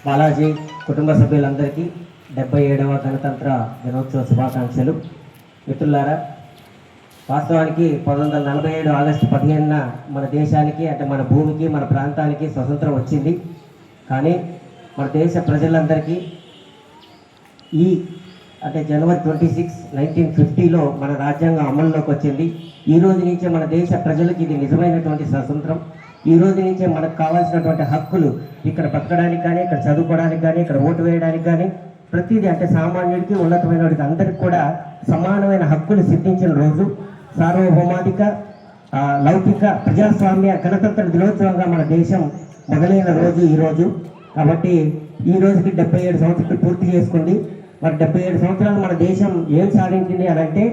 బాలాజీ కుటుంబ సభ్యులందరికీ 77వ గణతంత్ర దినోత్సవ శుభాకాంక్షలు. మిత్రులారా, వాస్తవానికి 1947 ఆగస్టు 15న మన దేశానికి అంటే మన భూమికి మన ప్రాంతానికి స్వతంత్రం వచ్చింది. కానీ మన దేశ ప్రజలందరికీ అంటే జనవరి 26, 1950లో మన రాజ్యాంగం అమల్లోకి వచ్చింది. ఈ రోజు నుంచే మన దేశ ప్రజలకు ఇది నిజమైనటువంటి స్వతంత్రం. ఈ రోజు నుంచే మనకు కావాల్సినటువంటి హక్కులు ఇక్కడ బతకడానికి కానీ, ఇక్కడ చదువుకోవడానికి కానీ, ఇక్కడ ఓటు వేయడానికి కానీ ప్రతిదీ అంటే సామాన్యుడికి ఉన్నతమైన వాడికి అందరికీ కూడా సమానమైన హక్కులు సిద్ధించిన రోజు. సార్వభౌమాధిక లౌకిక ప్రజాస్వామ్య గణతంత్ర దినోత్సవంగా మన దేశం మొదలైన రోజు ఈరోజు. కాబట్టి ఈ రోజుకి 77 సంవత్సరాలు పూర్తి చేసుకుంది. మరి 77 సంవత్సరాలు మన దేశం ఏం సాధించింది అని అంటే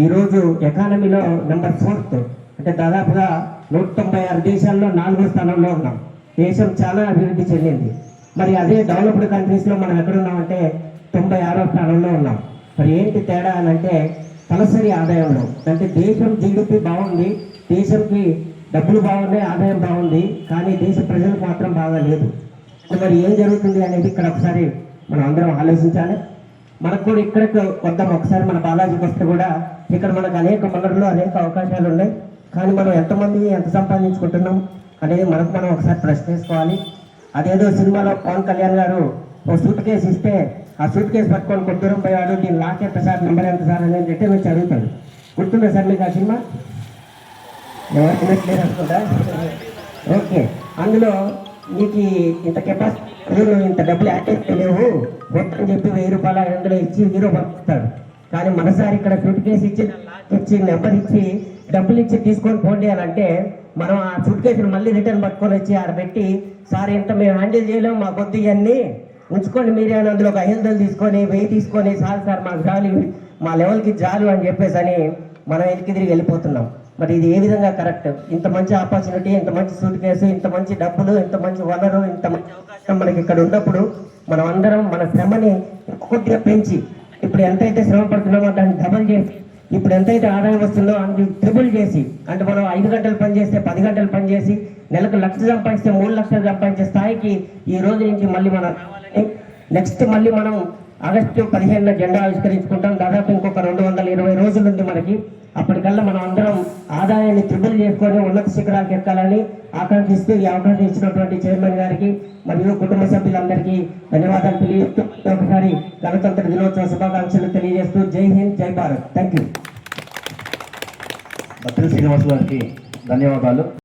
ఈరోజు ఎకానమీలో నెంబర్ 4th అంటే దాదాపుగా 196 దేశాల్లో 4వ స్థానంలో ఉన్నాం. దేశం చాలా అభివృద్ధి చెందింది. మరి అదే డెవలప్డ్ కంట్రీస్లో మనం ఎక్కడున్నామంటే 96వ స్థానంలో ఉన్నాం. మరి ఏంటి తేడా అని అంటే తలసరి ఆదాయంలో అంటే దేశం జీడిపి బాగుంది, దేశంకి డబ్బులు బాగున్నాయి, ఆదాయం బాగుంది, కానీ దేశ ప్రజలకు మాత్రం బాగా లేదు. మరి ఏం జరుగుతుంది అనేది ఇక్కడ ఒకసారి మనం అందరం ఆలోచించాలి. మనకు కూడా ఇక్కడికి వద్దాం, ఒకసారి మన బాలాజీకి వస్తే కూడా ఇక్కడ మనకు అనేక వనరులు అనేక అవకాశాలు ఉన్నాయి. కానీ మనం ఎంతమంది ఎంత సంపాదించుకుంటున్నాం అనేది మనకు మనం ఒకసారి ప్రశ్నించుకోవాలి. అదేదో సినిమాలో పవన్ కళ్యాణ్ గారు ఒక సూట్ కేసు ఇస్తే ఆ సూట్ కేసు పట్టుకొని కొద్దిరం పోయాడు, దీని లాక్ ఎంత సార్, నెంబర్ ఎంత సార్ అనేది రిటర్న్ వచ్చి అడుగుతాడు. గుర్తుందా సార్ మీకు ఆ సినిమా? ఎవరికి లేదు అనుకుంటా. ఓకే, అందులో నీకు ఇంత కెపాసిటీ, ఇంత డబ్బులు యాక్టివ్ లేవు మొత్తం చెప్పి 1000 రూపాయలు అందులో ఇచ్చి హీరో పంపిస్తాడు. కానీ మనసారి ఇక్కడ సూట్ కేసు ఇచ్చి నెంబర్ ఇచ్చి డబ్బులు ఇచ్చి తీసుకొని పోండి అని అంటే మనం ఆ సూట్ కేసును మళ్ళీ రిటర్న్ పట్టుకొని వచ్చి ఆడ పెట్టి, సార్ ఇంత మేము హ్యాండిల్ చేయలేము, మా కొద్ది ఇవన్నీ ఉంచుకోండి మీరే అని అందులో ఒక 500 తీసుకొని 1000 తీసుకొని సార్ మాకు చాలు, మా లెవెల్కి చాలు అని చెప్పేసి అని మనం వెనక్కి తిరిగి వెళ్ళిపోతున్నాం. మరి ఇది ఏ విధంగా కరెక్ట్? ఇంత మంచి ఆపర్చునిటీ, ఇంత మంచి సూట్ కేసు, ఇంత మంచి డబ్బులు, ఇంత మంచి వనరు, ఇంత మంచి అవకాశం మనకి ఇక్కడ ఉన్నప్పుడు మనం అందరం మన శ్రమని కొద్దిగా పెంచి ఇప్పుడు ఎంతైతే శ్రమ పడుతున్నామో దాన్ని డబల్ చేసి, ఇప్పుడు ఎంతైతే ఆదాయం వస్తుందో అది ట్రిపుల్ చేసి, అంటే మనం 5 గంటలు పనిచేస్తే 10 గంటలు పనిచేసి నెలకు 1,00,000 సంపాదిస్తే 3 లక్షలు సంపాదించే స్థాయికి ఈ రోజు నుంచి మళ్ళీ మనం రావాలని. నెక్స్ట్ మళ్ళీ మనం ఆగస్టు 15న జెండా ఆవిష్కరించుకుంటాం. దాదాపు ఇంకొక 220 రోజులు ఉంది మనకి. అప్పటికల్లా మనం అందరం ఆదాయాన్ని త్రిబుల్ చేసుకొని ఉన్నత శిఖరాలకు ఎక్కాలని ఆకాంక్షిస్తూ ఈ అవకాశం ఇచ్చినటువంటి చైర్మన్ గారికి మరియు కుటుంబ సభ్యులందరికీ ధన్యవాదాలు తెలియజేస్తూ ఒకసారి గణతంత్ర దినోత్సవ శుభాకాంక్షలు తెలియజేస్తూ జై హింద్, జై భారత్. Thank you. బత్తిన శ్రీనివాస్ గారికి ధన్యవాదాలు.